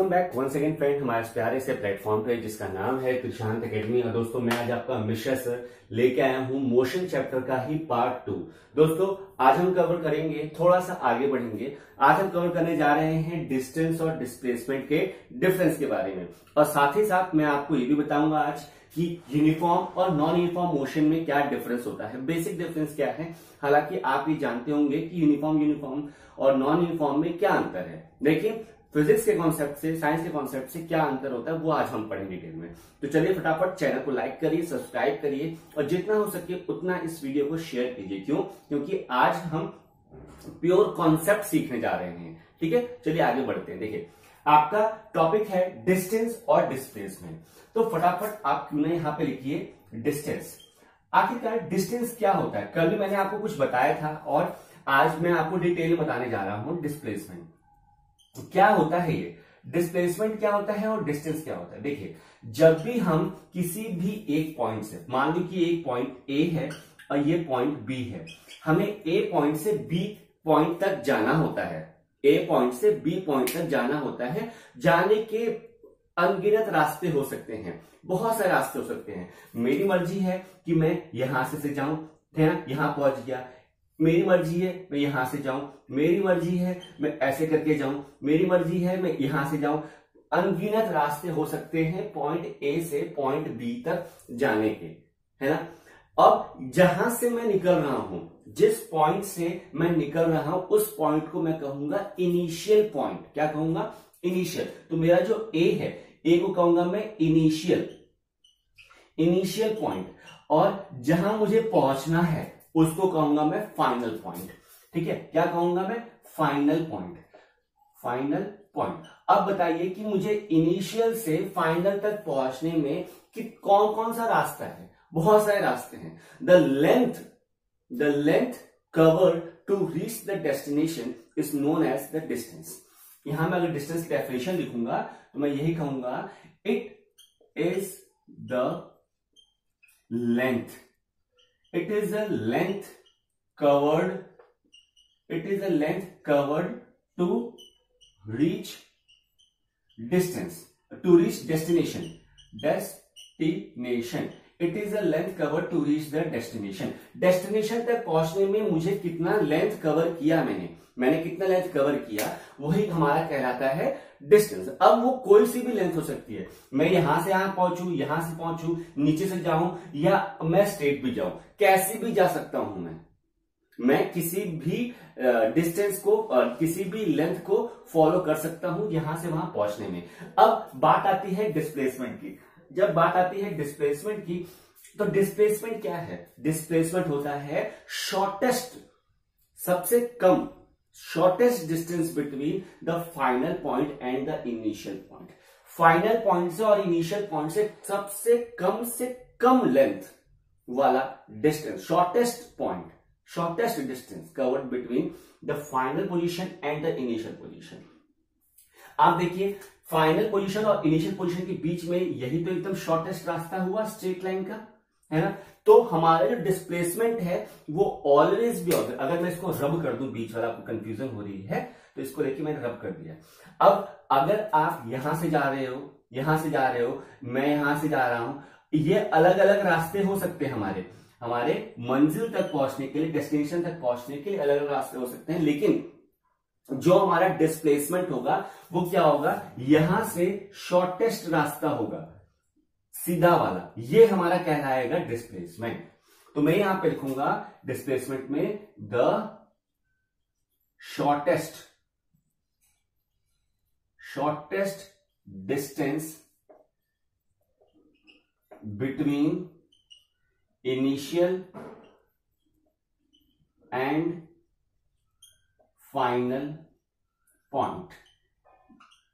Welcome back once again friend हमारे प्यारे से प्लेटफॉर्म पे जिसका नाम है त्रिशांत एकेडमी। और दोस्तों मैं आज आपका हमेशा से लेके आया हूं मोशन चैप्टर का ही पार्ट 2। दोस्तों आज हम कवर करेंगे, थोड़ा सा आगे बढ़ेंगे। आज हम कवर करने जा रहे हैं डिस्टेंस और डिस्प्लेसमेंट के डिफरेंस के बारे में, और साथ ही साथ मैं आपको ये भी बताऊंगा आज कि यूनिफॉर्म और नॉन यूनिफॉर्म मोशन में क्या डिफरेंस होता है, बेसिक डिफरेंस क्या है। हालांकि आप ये जानते होंगे कि यूनिफॉर्म और नॉन यूनिफॉर्म में क्या अंतर है, लेकिन फिजिक्स के कॉन्सेप्ट से, साइंस के कॉन्सेप्ट से क्या अंतर होता है वो आज हम पढ़ेंगे डिटेल में। तो चलिए फटाफट चैनल को लाइक करिए, सब्सक्राइब करिए और जितना हो सके उतना इस वीडियो को शेयर कीजिए। क्यों? क्योंकि आज हम प्योर कॉन्सेप्ट सीखने जा रहे हैं। ठीक है, चलिए आगे बढ़ते हैं। देखिए आपका टॉपिक है डिस्टेंस और डिस्प्लेसमेंट। तो फटाफट आप क्यों ना यहाँ पे लिखिए डिस्टेंस। आखिरकार डिस्टेंस क्या होता है? कल भी मैंने आपको कुछ बताया था और आज मैं आपको डिटेल में बताने जा रहा हूं डिस्प्लेसमेंट क्या होता है। ये डिस्प्लेसमेंट क्या होता है और डिस्टेंस क्या होता है। देखिए जब भी हम किसी भी एक पॉइंट से, मान लो कि एक पॉइंट ए है और ये पॉइंट बी है, हमें ए पॉइंट से बी पॉइंट तक जाना होता है। ए पॉइंट से बी पॉइंट तक जाना होता है। जाने के अनगिनत रास्ते हो सकते हैं, बहुत सारे रास्ते हो सकते हैं। मेरी मर्जी है कि मैं यहां से जाऊं, यहां पहुंच गया। मेरी मर्जी है मैं यहां से जाऊं, मेरी मर्जी है मैं ऐसे करके जाऊं, मेरी मर्जी है मैं यहां से जाऊं। अनगिनत रास्ते हो सकते हैं पॉइंट ए से पॉइंट बी तक जाने के, है ना। अब जहां से मैं निकल रहा हूं, जिस पॉइंट से मैं निकल रहा हूं, उस पॉइंट को मैं कहूंगा इनिशियल पॉइंट। क्या कहूंगा? इनिशियल। तो मेरा जो ए है, ए को कहूंगा मैं इनिशियल पॉइंट, और जहां मुझे पहुंचना है उसको कहूंगा मैं फाइनल पॉइंट। ठीक है, क्या कहूंगा मैं? Final point. अब बताइए कि मुझे इनिशियल से फाइनल तक पहुंचने में कि कौन कौन सा रास्ता है? बहुत सारे रास्ते हैं। The length covered to reach the destination is known as the distance. यहां मैं अगर डिस्टेंस की डेफिनेशन लिखूंगा तो मैं यही कहूंगा, it is the length, it is a length covered to reach distance, to reach destination. It is a length covered to reach the destination. Destination तक पहुंचने में मुझे कितना लेंथ कवर किया, मैंने कितना लेंथ कवर किया, वही हमारा कहलाता है डिस्टेंस। अब वो कोई सी भी लेंथ हो सकती है। मैं यहां से यहां पहुंचू, यहां से पहुंचू, नीचे से जाऊं, या मैं स्ट्रेट भी जाऊं, कैसे भी जा सकता हूं। मैं किसी भी डिस्टेंस को, किसी भी लेंथ को फॉलो कर सकता हूं यहां से वहां पहुंचने में। अब बात आती है डिस्प्लेसमेंट की। जब बात आती है डिस्प्लेसमेंट की, तो डिस्प्लेसमेंट क्या है? डिस्प्लेसमेंट होता है शॉर्टेस्ट, सबसे कम, shortest distance between the final point and the initial point. Final point से और इनिशियल पॉइंट से कम लेंथ वाला distance, shortest distance covered between the final position and the initial position. आप देखिए फाइनल पोजीशन और इनिशियल पोजीशन के बीच में यही तो एकदम शॉर्टेस्ट रास्ता हुआ स्ट्रेट लाइन का, है ना। तो हमारा जो डिस्प्लेसमेंट है वो ऑलवेज भी होगा। अगर मैं इसको रब कर दूं, बीच वाला आपको कंफ्यूजन हो रही है तो इसको लेके मैंने रब कर दिया। अब अगर आप यहां से जा रहे हो, मैं यहां से जा रहा हूं, ये अलग अलग रास्ते हो सकते हैं हमारे मंजिल तक पहुंचने के लिए, डेस्टिनेशन तक पहुंचने के लिए अलग अलग रास्ते हो सकते हैं। लेकिन जो हमारा डिस्प्लेसमेंट होगा वो क्या होगा? यहां से शॉर्टेस्ट रास्ता होगा, सीधा वाला, ये हमारा कहलाएगा डिस्प्लेसमेंट। तो मैं यहां पे लिखूंगा डिस्प्लेसमेंट में the shortest distance between initial and final point.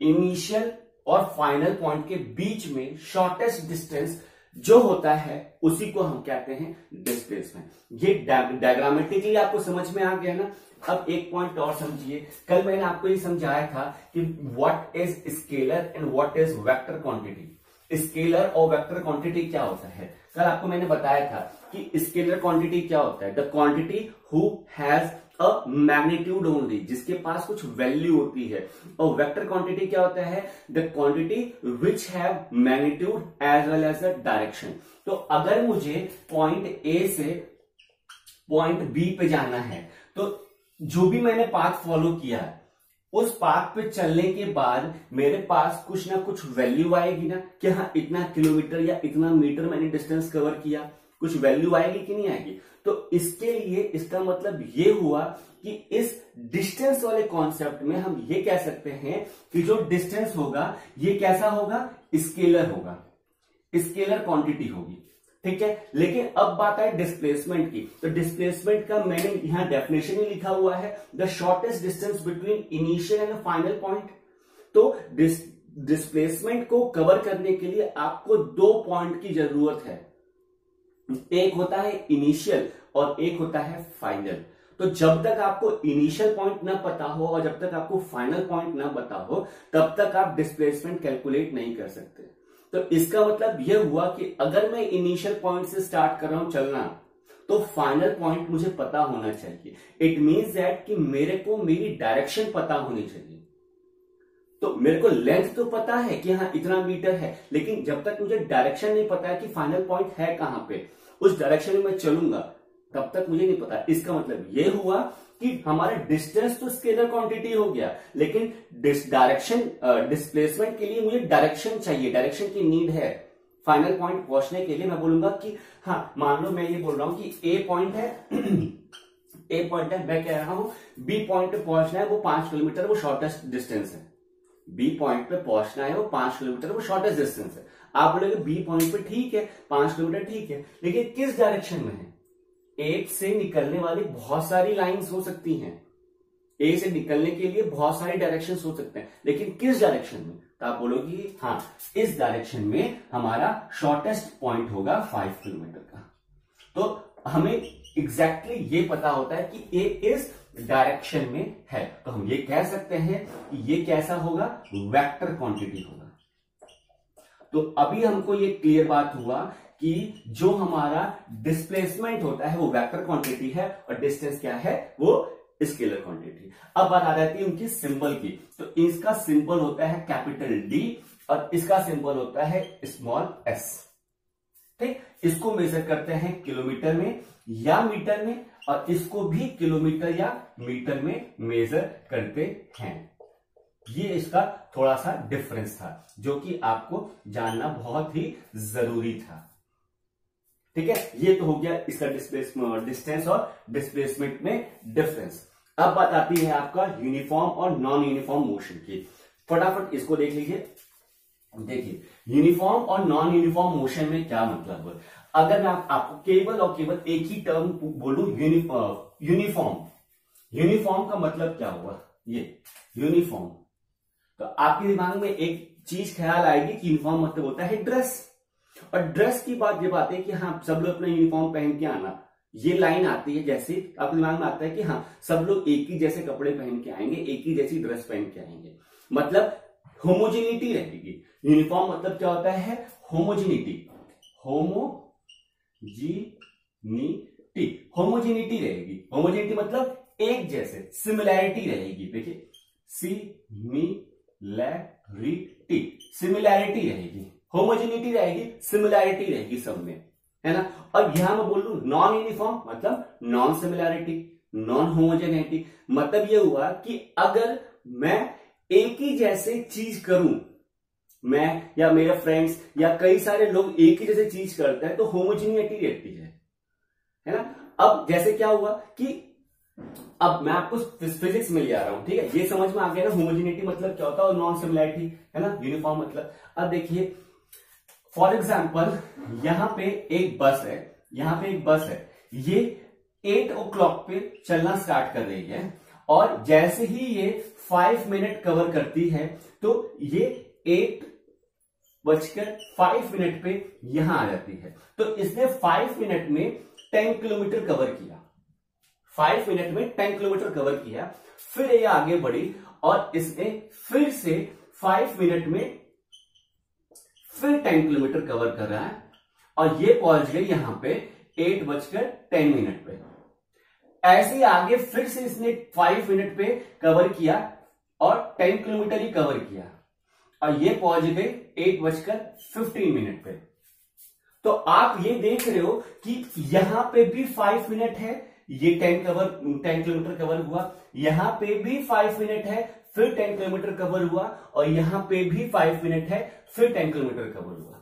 Initial और फाइनल पॉइंट के बीच में शॉर्टेस्ट डिस्टेंस जो होता है उसी को हम कहते हैं डिस्प्लेसमेंट। ये डायग्रामेटिकली आपको समझ में आ गया ना। अब एक पॉइंट और समझिए। कल मैंने आपको ये समझाया था कि what is scalar and what is vector quantity. Scalar और वेक्टर क्वांटिटी क्या होता है? कल आपको मैंने बताया था कि स्केलर क्वांटिटी क्या होता है? The quantity who has a magnitude only, जिसके पास कुछ वैल्यू होती है। और वेक्टर क्वांटिटी क्या होता है? The quantity which have magnitude as well as the direction. तो अगर मुझे पॉइंट ए से पॉइंट बी पे जाना है, तो जो भी मैंने पाथ फॉलो किया उस पाथ पे चलने के बाद मेरे पास कुछ ना कुछ वैल्यू आएगी ना, कि हाँ इतना किलोमीटर या इतना मीटर मैंने डिस्टेंस कवर किया, कुछ वैल्यू आएगी कि नहीं आएगी। तो इसके लिए इसका मतलब ये हुआ कि इस डिस्टेंस वाले कॉन्सेप्ट में हम ये कह सकते हैं कि जो डिस्टेंस होगा ये कैसा होगा? स्केलर होगा, स्केलर क्वांटिटी होगी, ठीक है। लेकिन अब बात है डिस्प्लेसमेंट की। तो डिस्प्लेसमेंट का मैंने यहां डेफिनेशन ही लिखा हुआ है, the shortest distance between initial and final point. तो डिस्प्लेसमेंट को कवर करने के लिए आपको 2 पॉइंट की जरूरत है, एक होता है इनिशियल और एक होता है फाइनल। तो जब तक आपको इनिशियल पॉइंट ना पता हो और जब तक आपको फाइनल पॉइंट ना पता हो, तब तक आप डिस्प्लेसमेंट कैलकुलेट नहीं कर सकते। तो इसका मतलब यह हुआ कि अगर मैं इनिशियल पॉइंट से स्टार्ट कर रहा हूं चलना, तो फाइनल पॉइंट मुझे पता होना चाहिए। इट मीन्स दैट कि मेरे को मेरी डायरेक्शन पता होनी चाहिए। तो मेरे को लेंथ तो पता है कि हाँ इतना मीटर है, लेकिन जब तक मुझे डायरेक्शन नहीं पता है कि फाइनल पॉइंट है कहां पे, उस डायरेक्शन में मैं चलूंगा, तब तक मुझे नहीं पता। इसका मतलब यह हुआ कि हमारा डिस्टेंस तो स्केलर क्वांटिटी हो गया, लेकिन डायरेक्शन डिस्प्लेसमेंट के लिए मुझे डायरेक्शन चाहिए, डायरेक्शन की नीड है। फाइनल पॉइंट पहुंचने के लिए मैं बोलूंगा कि हाँ, मान लो मैं ये बोल रहा हूं कि ए पॉइंट है ए पॉइंट है, मैं कह रहा हूं बी पॉइंट पे पहुंचना है, वो 5 किलोमीटर, वो शॉर्टेस्ट डिस्टेंस है। बी पॉइंट पे पहुंचना है, वो 5 किलोमीटर, वो शॉर्टेस्ट डिस्टेंस है। आप बोलेंगे बी पॉइंट पे ठीक है, 5 किलोमीटर ठीक है, लेकिन किस डायरेक्शन में है? एक से निकलने वाली बहुत सारी लाइंस हो सकती हैं, ए से निकलने के लिए बहुत सारी डायरेक्शन हो सकते हैं, लेकिन किस डायरेक्शन में? तो आप बोलोगे हाँ, इस डायरेक्शन में हमारा शॉर्टेस्ट पॉइंट होगा 5 किलोमीटर का। तो हमें एग्जैक्टली ये पता होता है कि ए इस डायरेक्शन में है, तो हम ये कह सकते हैं कि ये कैसा होगा? वेक्टर क्वांटिटी होगा। तो अभी हमको ये क्लियर बात हुआ कि जो हमारा डिस्प्लेसमेंट होता है वो वेक्टर क्वांटिटी है और डिस्टेंस क्या है? वो स्केलर क्वांटिटी। अब बात आ जाती है उनकी सिंबल की। तो इसका सिंबल होता है कैपिटल डी और इसका सिंबल होता है स्मॉल एस, ठीक। इसको मेजर करते हैं किलोमीटर में या मीटर में, और इसको भी किलोमीटर या मीटर में मेजर करते हैं। ये इसका थोड़ा सा डिफरेंस था जो कि आपको जानना बहुत ही जरूरी था, ठीक है। ये तो हो गया इसका डिस्टेंस और डिस्प्लेसमेंट में डिफरेंस। अब बात आती है आपका यूनिफॉर्म और नॉन यूनिफॉर्म मोशन की। फटाफट इसको देख लीजिए। देखिए, यूनिफॉर्म और नॉन यूनिफॉर्म मोशन में क्या मतलब है। अगर मैं आपको केवल और केवल एक ही टर्म बोलूं, यूनिफॉर्म, यूनिफॉर्म का मतलब क्या हुआ? ये यूनिफॉर्म, तो आपके दिमाग में एक चीज ख्याल आएगी कि यूनिफॉर्म मतलब होता है ड्रेस। और ड्रेस की बात जब आती है कि हाँ सब लोग अपना यूनिफॉर्म पहन के आना, ये लाइन आती है जैसे आपके दिमाग में आता है कि हाँ सब लोग एक ही जैसे कपड़े पहन के आएंगे, एक ही जैसी ड्रेस पहन के आएंगे, मतलब होमोजेनिटी रहेगी। यूनिफॉर्म मतलब क्या होता है? होमोजेनिटी, होमोजेनिटी रहेगी। होमोजेनिटी मतलब एक जैसे, सिमिलैरिटी रहेगी। देखिए, सिमिलैरिटी रहेगी, होमोजेनिटी रहेगी, सिमिलैरिटी रहेगी सब में, है ना। और यहां मैं बोल लू नॉन यूनिफॉर्म मतलब नॉन सिमिलैरिटी, नॉन होमोजेनिटी। मतलब यह हुआ कि अगर मैं एक ही जैसे चीज करूं, मैं या मेरे फ्रेंड्स या कई सारे लोग एक ही जैसे चीज करते हैं, तो होमोजेनिटी रहती है ना। अब जैसे क्या हुआ कि अब मैं आपको फिजिक्स में ले आ रहा हूं, ठीक है। ये समझ में आ गया ना होमोजेनिटी मतलब क्या होता है और नॉन सिमिलैरिटी, है ना, यूनिफॉर्म मतलब। अब देखिए फॉर एग्जाम्पल यहां पे एक बस है, यहां पे एक बस है, ये 8 o'clock पे चलना स्टार्ट कर रही है और जैसे ही ये 5 मिनट कवर करती है तो ये 8:05 पे यहां आ जाती है। तो इसने 5 मिनट में 10 किलोमीटर कवर किया, 5 मिनट में 10 किलोमीटर कवर किया। फिर ये आगे बढ़ी और इसने फिर से 5 मिनट में फिर 10 किलोमीटर कवर कर रहा है और ये पहुंच गई यहां पे 8:10 पे। ऐसे ही आगे फिर से इसने 5 मिनट पे कवर किया और 10 किलोमीटर ही कवर किया और ये पहुंच गए 8:15 पे। तो आप ये देख रहे हो कि यहां पे भी 5 मिनट है, ये 10 किलोमीटर कवर हुआ, यहां पे भी 5 मिनट है, फिर 10 किलोमीटर कवर हुआ और यहां पे भी 5 मिनट है, फिर 10 किलोमीटर कवर हुआ।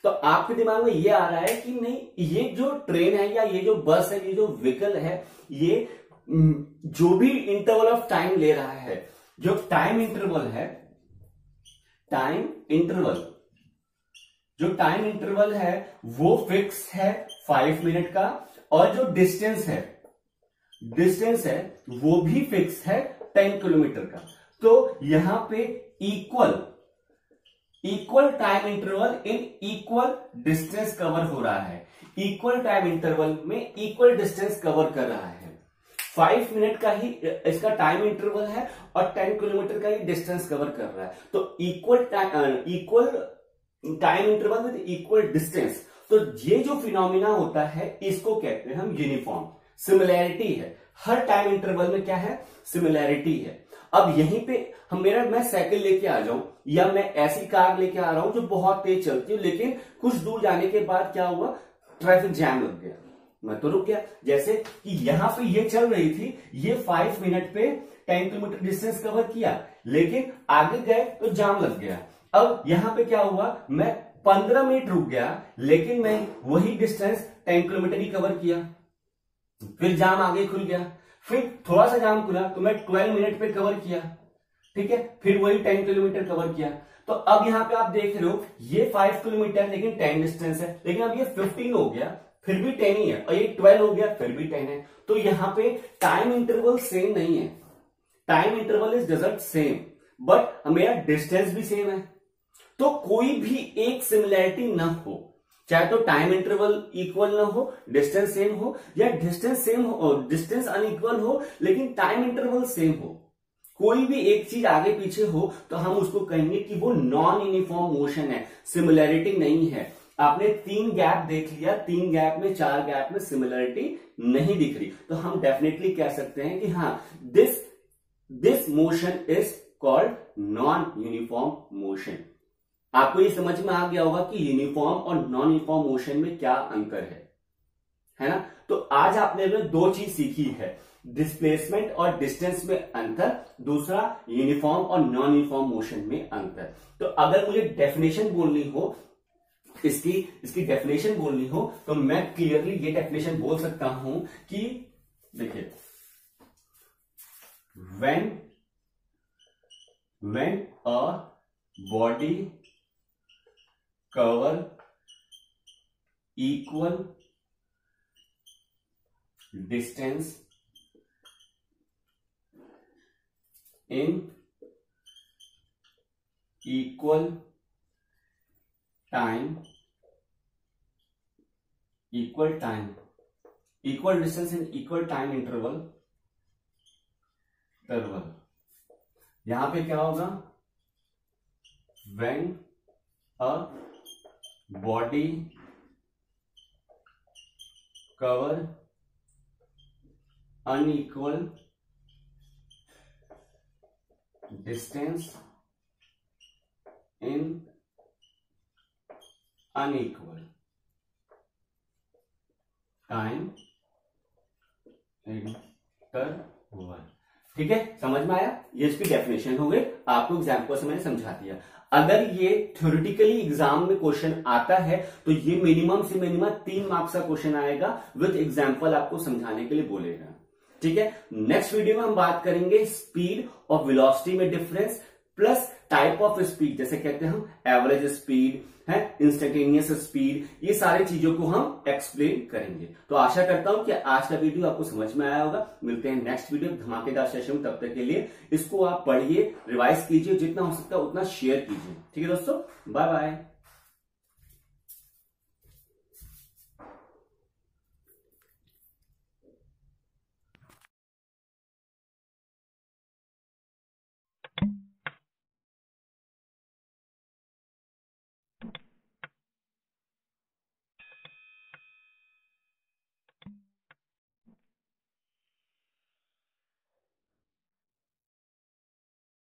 तो आपके दिमाग में ये आ रहा है कि नहीं, ये जो ट्रेन है या ये जो बस है, ये जो व्हीकल है, ये जो भी इंटरवल ऑफ टाइम ले रहा है, जो टाइम इंटरवल है, जो टाइम इंटरवल है वो फिक्स है 5 मिनट का, और जो डिस्टेंस है वो भी फिक्स है 10 किलोमीटर का। तो यहां पे equal time interval in equal distance cover हो रहा है, इक्वल टाइम इंटरवल में इक्वल डिस्टेंस कवर कर रहा है। 5 मिनट का ही इसका टाइम इंटरवल है और 10 किलोमीटर का ही डिस्टेंस कवर कर रहा है। तो equal time interval with equal distance, तो ये जो फिनोमिना होता है इसको कहते हैं हम यूनिफॉर्म। सिमिलैरिटी है, हर टाइम इंटरवल में क्या है, सिमिलैरिटी है। अब यहीं पे मैं साइकिल लेके आ जाऊं या मैं ऐसी कार लेके आ रहा हूं जो बहुत तेज चलती है, लेकिन कुछ दूर जाने के बाद क्या हुआ, ट्रैफिक जैम लग गया, मैं तो रुक गया। जैसे कि यहां पे ये चल रही थी, ये 5 मिनट पे 10 किलोमीटर डिस्टेंस कवर किया, लेकिन आगे गए तो जाम लग गया। अब यहां पे क्या हुआ, मैं 15 मिनट रुक गया, लेकिन मैं वही डिस्टेंस 10 किलोमीटर ही कवर किया, फिर जाम आगे खुल गया, फिर थोड़ा सा जाम खुला तो मैं 12 मिनट पे कवर किया, ठीक है, फिर वही 10 किलोमीटर कवर किया। तो अब यहां पे आप देख रहे हो ये 5 किलोमीटर लेकिन 10 डिस्टेंस है, लेकिन अब ये 15 हो गया, फिर भी 10 ही है, और ये 12 हो गया, फिर भी 10 है। तो यहां पे टाइम इंटरवल सेम नहीं है, time interval is doesn't same, but मेरा डिस्टेंस भी सेम है। तो कोई भी एक सिमिलैरिटी ना हो, चाहे तो टाइम इंटरवल इक्वल ना हो, डिस्टेंस सेम हो, या डिस्टेंस सेम हो, डिस्टेंस अनइक्वल हो लेकिन टाइम इंटरवल सेम हो, कोई भी एक चीज आगे पीछे हो तो हम उसको कहेंगे कि वो नॉन यूनिफॉर्म मोशन है, सिमिलैरिटी नहीं है। आपने 3 गैप देख लिया, 3 गैप में 4 गैप में सिमिलैरिटी नहीं दिख रही, तो हम डेफिनेटली कह सकते हैं कि हाँ, this motion is called non uniform motion. आपको ये समझ में आ गया होगा कि यूनिफॉर्म और नॉन यूनिफॉर्म मोशन में क्या अंतर है ना। तो आज आपने 2 चीज सीखी है, डिस्प्लेसमेंट और डिस्टेंस में अंतर, दूसरा यूनिफॉर्म और नॉन यूनिफॉर्म मोशन में अंतर। तो अगर मुझे डेफिनेशन बोलनी हो, इसकी डेफिनेशन बोलनी हो, तो मैं क्लियरली ये डेफिनेशन बोल सकता हूं कि देखिए, when a body cover equal distance in equal distance in equal time interval, यहां पे क्या होगा, when a body cover unequal distance in unequal time interval। ठीक है, समझ में आया, ये इसकी डेफिनेशन हो गई, आपको एग्जाम्पल से मैंने समझा दिया। अगर ये थ्योरेटिकली एग्जाम में क्वेश्चन आता है तो ये मिनिमम से मिनिमम 3 मार्क्स का क्वेश्चन आएगा, विद एग्जाम्पल आपको समझाने के लिए बोलेगा। ठीक है, नेक्स्ट वीडियो में हम बात करेंगे स्पीड और वेलोसिटी में difference, plus type of speed, जैसे कहते हैं हम एवरेज स्पीड है, इंस्टेंटेनियस स्पीड, ये सारी चीजों को हम एक्सप्लेन करेंगे। तो आशा करता हूं कि आज का वीडियो आपको समझ में आया होगा। मिलते हैं नेक्स्ट वीडियो धमाकेदार सेशन में, तब तक के लिए इसको आप पढ़िए, रिवाइज कीजिए, जितना हो सकता है उतना शेयर कीजिए। ठीक है दोस्तों, बाय बाय।